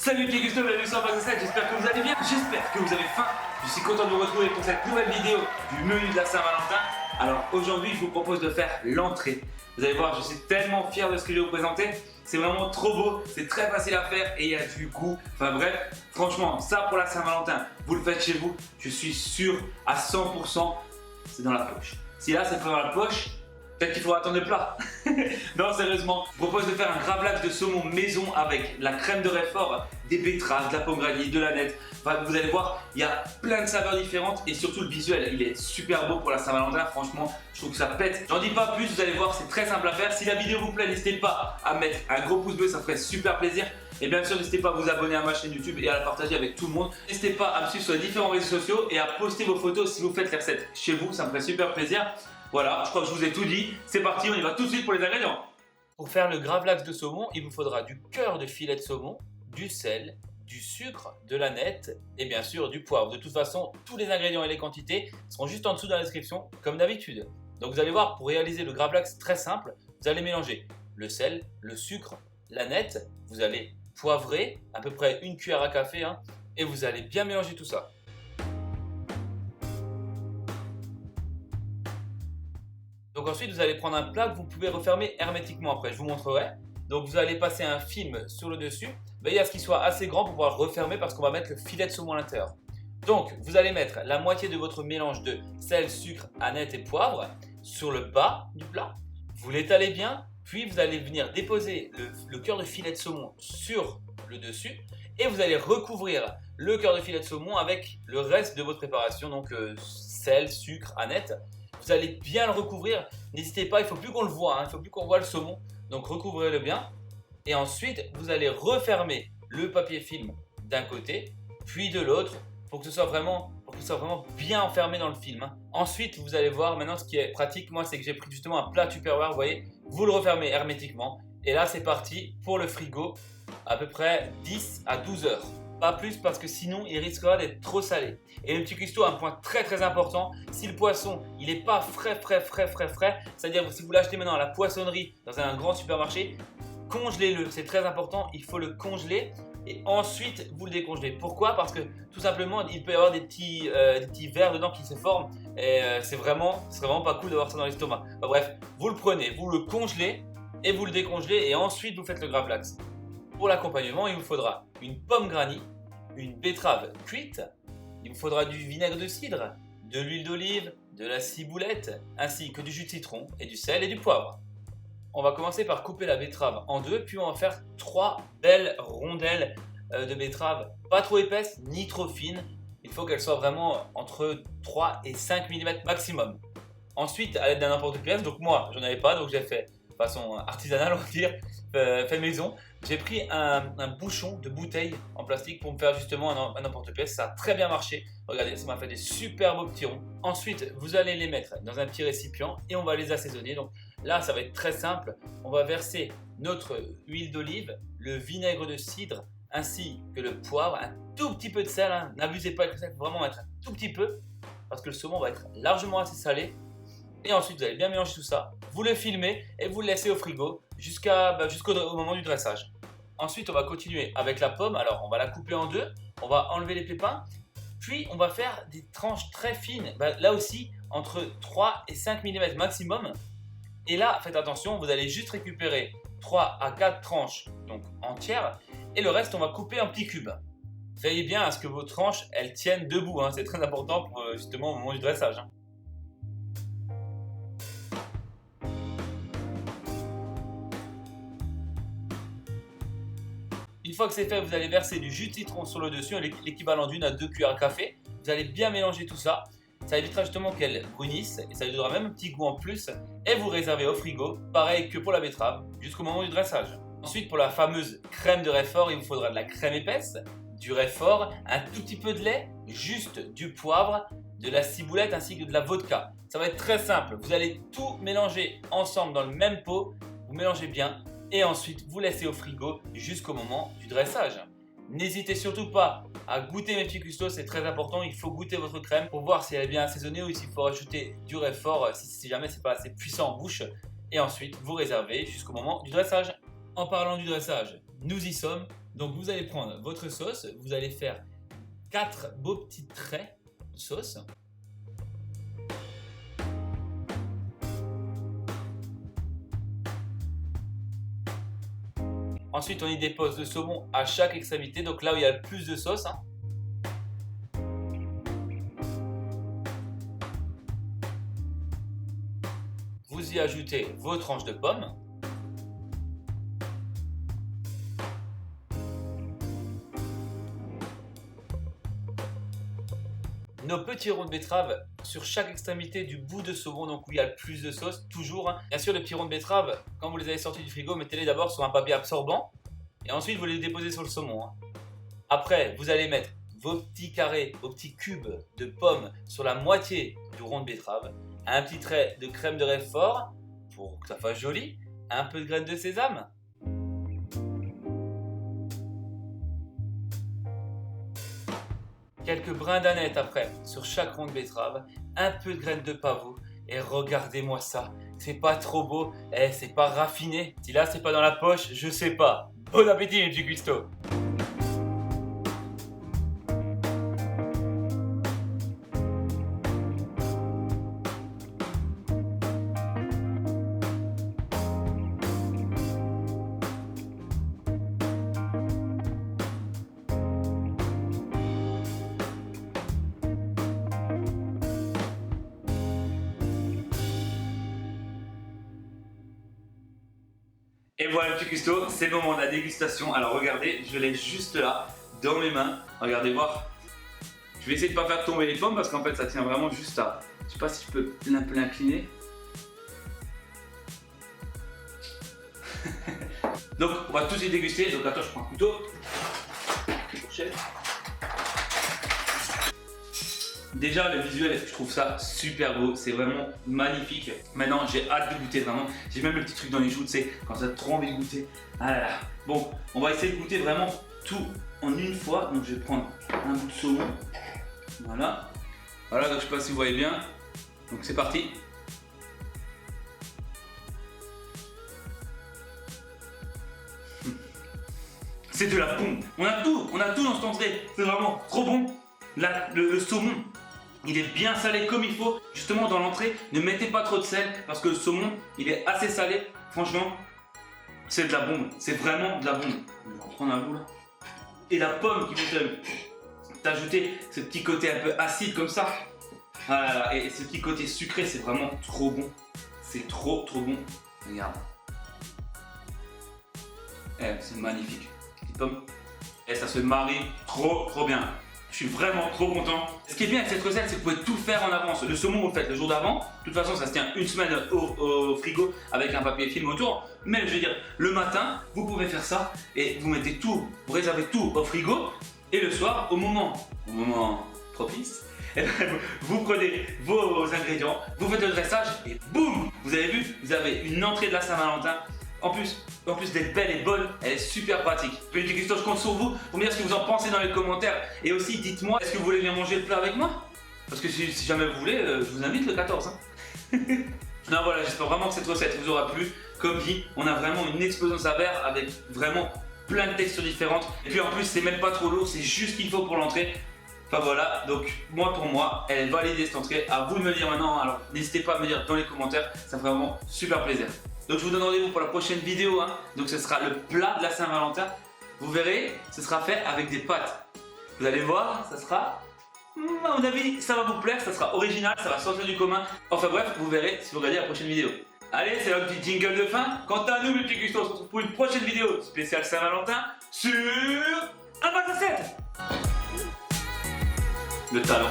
Salut les Gusto, bienvenue sur Bagasette, j'espère que vous allez bien, j'espère que vous avez faim. Je suis content de vous retrouver pour cette nouvelle vidéo du menu de la Saint-Valentin. Alors aujourd'hui, je vous propose de faire l'entrée. Vous allez voir, je suis tellement fier de ce que je vais vous présenter. C'est vraiment trop beau, c'est très facile à faire et il y a du goût. Enfin bref, franchement, ça pour la Saint-Valentin, vous le faites chez vous, je suis sûr à 100%, c'est dans la poche. Si là, c'est pas dans la poche, peut-être qu'il faudra attendre le plat. Non, sérieusement, je vous propose de faire un gravlax de saumon maison avec la crème de réfort, des betteraves, de la pomme granit, de la nette. Enfin, vous allez voir, il y a plein de saveurs différentes et surtout le visuel, il est super beau pour la Saint-Valentin. Franchement, je trouve que ça pète. J'en dis pas plus, vous allez voir, c'est très simple à faire. Si la vidéo vous plaît, n'hésitez pas à mettre un gros pouce bleu, ça ferait super plaisir. Et bien sûr, n'hésitez pas à vous abonner à ma chaîne YouTube et à la partager avec tout le monde. N'hésitez pas à me suivre sur les différents réseaux sociaux et à poster vos photos si vous faites les recettes chez vous, ça me ferait super plaisir. Voilà, je crois que je vous ai tout dit. C'est parti, on y va tout de suite pour les ingrédients. Pour faire le gravlax de saumon, il vous faudra du cœur de filet de saumon, du sel, du sucre, de la nette et bien sûr du poivre. De toute façon, tous les ingrédients et les quantités seront juste en dessous dans la description, comme d'habitude. Donc vous allez voir, pour réaliser le gravlax très simple, vous allez mélanger le sel, le sucre, la nette, vous allez poivrer à peu près une cuillère à café et vous allez bien mélanger tout ça. Donc ensuite, vous allez prendre un plat que vous pouvez refermer hermétiquement après, je vous montrerai. Donc vous allez passer un film sur le dessus. Veillez à ce qu'il soit assez grand pour pouvoir le refermer parce qu'on va mettre le filet de saumon à l'intérieur. Donc vous allez mettre la moitié de votre mélange de sel, sucre, aneth et poivre sur le bas du plat. Vous l'étalez bien, puis vous allez venir déposer le cœur de filet de saumon sur le dessus. Et vous allez recouvrir le cœur de filet de saumon avec le reste de votre préparation, donc sel, sucre, aneth. Vous allez bien le recouvrir, n'hésitez pas, il ne faut plus qu'on le voit, il ne faut plus qu'on voit le saumon, donc recouvrez-le bien. Et ensuite, vous allez refermer le papier film d'un côté, puis de l'autre, pour que ce soit vraiment bien enfermé dans le film. Ensuite, vous allez voir maintenant ce qui est pratique, moi c'est que j'ai pris justement un plat Tupperware, vous voyez, vous le refermez hermétiquement. Et là c'est parti pour le frigo, à peu près 10 à 12 heures. Pas plus parce que sinon il risquera d'être trop salé. Et le petit cuistot a un point très important, si le poisson il n'est pas frais, c'est-à-dire si vous l'achetez maintenant à la poissonnerie dans un grand supermarché, congelez-le, c'est très important, il faut le congeler et ensuite vous le décongelez. Pourquoi? Parce que tout simplement il peut y avoir des petits vers dedans qui se forment et c'est vraiment pas cool d'avoir ça dans l'estomac. Enfin, bref, vous le prenez, vous le congelez et vous le décongelez et ensuite vous faites le gravlax. Pour l'accompagnement, il vous faudra une pomme granit, une betterave cuite, il vous faudra du vinaigre de cidre, de l'huile d'olive, de la ciboulette, ainsi que du jus de citron et du sel et du poivre. On va commencer par couper la betterave en deux, puis on va faire 3 belles rondelles de betterave, pas trop épaisses ni trop fines. Il faut qu'elles soient vraiment entre 3 et 5 mm maximum. Ensuite, à l'aide d'un emporte-pièce, donc moi j'en avais pas, donc j'ai fait de façon artisanale, on va dire, fait maison. J'ai pris un bouchon de bouteille en plastique pour me faire justement un emporte-pièce. Ça a très bien marché. Regardez, ça m'a fait des super beaux petits ronds. Ensuite, vous allez les mettre dans un petit récipient et on va les assaisonner. Donc là, ça va être très simple. On va verser notre huile d'olive, le vinaigre de cidre ainsi que le poivre, un tout petit peu de sel. N'abusez pas avec le sel, il faut vraiment mettre un tout petit peu parce que le saumon va être largement assez salé. Et ensuite, vous allez bien mélanger tout ça, vous le filmez et vous le laissez au frigo jusqu'au moment du dressage. Ensuite, on va continuer avec la pomme. Alors, on va la couper en deux, on va enlever les pépins, puis on va faire des tranches très fines. Là aussi, entre 3 et 5 mm maximum. Et là, faites attention, vous allez juste récupérer 3 à 4 tranches donc entières et le reste, on va couper en petits cubes. Veillez bien à ce que vos tranches, elles tiennent debout. C'est très important pour, justement au moment du dressage. Une fois que c'est fait, vous allez verser du jus de citron sur le dessus, l'équivalent d'1 à 2 cuillères à café. Vous allez bien mélanger tout ça. Ça évitera justement qu'elle brunisse et ça lui donnera même un petit goût en plus. Et vous réservez au frigo, pareil que pour la betterave, jusqu'au moment du dressage. Ensuite, pour la fameuse crème de réfort, il vous faudra de la crème épaisse, du réfort, un tout petit peu de lait, juste du poivre, de la ciboulette ainsi que de la vodka. Ça va être très simple. Vous allez tout mélanger ensemble dans le même pot. Vous mélangez bien. Et ensuite, vous laissez au frigo jusqu'au moment du dressage. N'hésitez surtout pas à goûter mes petits custos, c'est très important. Il faut goûter votre crème pour voir si elle est bien assaisonnée ou s'il faut rajouter du réfort si jamais c'est pas assez puissant en bouche. Et ensuite, vous réservez jusqu'au moment du dressage. En parlant du dressage, nous y sommes. Donc vous allez prendre votre sauce, vous allez faire 4 beaux petits traits de sauce. Ensuite, on y dépose le saumon à chaque extrémité, donc là où il y a le plus de sauce. Vous y ajoutez vos tranches de pommes. Nos petits ronds de betterave sur chaque extrémité du bout de saumon, donc où il y a le plus de sauce, toujours. Bien sûr, les petits ronds de betterave, quand vous les avez sortis du frigo, mettez-les d'abord sur un papier absorbant et ensuite vous les déposez sur le saumon. Après, vous allez mettre vos petits carrés, vos petits cubes de pommes sur la moitié du rond de betterave, un petit trait de crème de Roquefort pour que ça fasse joli, un peu de graines de sésame. Quelques brins d'aneth après sur chaque rond de betterave, un peu de graines de pavot et regardez-moi ça, c'est pas trop beau, c'est pas raffiné. Si là c'est pas dans la poche, je sais pas. Bon appétit mes petits cuistots. Et voilà petit cuistot, c'est le moment de la dégustation. Alors regardez, je l'ai juste là, dans mes mains. Regardez voir. Je vais essayer de ne pas faire tomber les pommes parce qu'en fait ça tient vraiment juste là. Je sais pas si je peux un peu l'incliner. Donc on va tous y déguster. Donc attends, je prends un couteau. Fourchette. Déjà le visuel, je trouve ça super beau, c'est vraiment magnifique. Maintenant j'ai hâte de goûter vraiment, j'ai même le petit truc dans les joues, tu sais, quand ça a trop envie de goûter. Ah là là. Bon, on va essayer de goûter vraiment tout en une fois. Donc je vais prendre un bout de saumon. Voilà. Voilà, donc je sais pas si vous voyez bien. Donc c'est parti. C'est de la bombe. On a tout dans cette entrée. C'est vraiment trop bon. Là, le saumon, il est bien salé comme il faut. Justement dans l'entrée, ne mettez pas trop de sel parce que le saumon, il est assez salé. Franchement, c'est de la bombe. C'est vraiment de la bombe. Je vais en prendre un bout là. Et la pomme qui vient t'ajouter ce petit côté un peu acide comme ça. Voilà, et ce petit côté sucré, c'est vraiment trop bon. C'est trop bon. Regarde. C'est magnifique. Petite pomme. Et ça se marie trop bien. Je suis vraiment trop content. Ce qui est bien avec cette recette, c'est que vous pouvez tout faire en avance. Le saumon, vous le faites le jour d'avant. De toute façon, ça se tient une semaine au frigo avec un papier film autour. Mais je veux dire, le matin, vous pouvez faire ça et vous mettez tout, vous réservez tout au frigo. Et le soir, au moment propice, vous prenez vos ingrédients, vous faites le dressage et boum, vous avez vu, vous avez une entrée de la Saint-Valentin. En plus d'être belle et bonne, elle est super pratique. Petit Christophe, je compte sur vous pour me dire ce que vous en pensez dans les commentaires. Et aussi, dites-moi, est-ce que vous voulez bien manger le plat avec moi? Parce que si jamais vous voulez, je vous invite le 14. Non, voilà, j'espère vraiment que cette recette vous aura plu. Comme dit, on a vraiment une explosion saveur avec vraiment plein de textures différentes. Et puis en plus, c'est même pas trop lourd, c'est juste ce qu'il faut pour l'entrée. Enfin voilà, donc pour moi, elle est validée cette entrée. À vous de me le dire maintenant, alors n'hésitez pas à me dire dans les commentaires, ça me fait vraiment super plaisir. Donc je vous donne rendez-vous pour la prochaine vidéo, Donc ce sera le plat de la Saint-Valentin. Vous verrez, ce sera fait avec des pâtes. Vous allez voir, ça sera, à mon avis, ça va vous plaire, ça sera original, ça va sortir du commun. Enfin bref, vous verrez si vous regardez la prochaine vidéo. Allez, c'est le petit jingle de fin. Quant à nous, mes petits Gustos, on se retrouve pour une prochaine vidéo spéciale Saint-Valentin sur un 7. Le talent.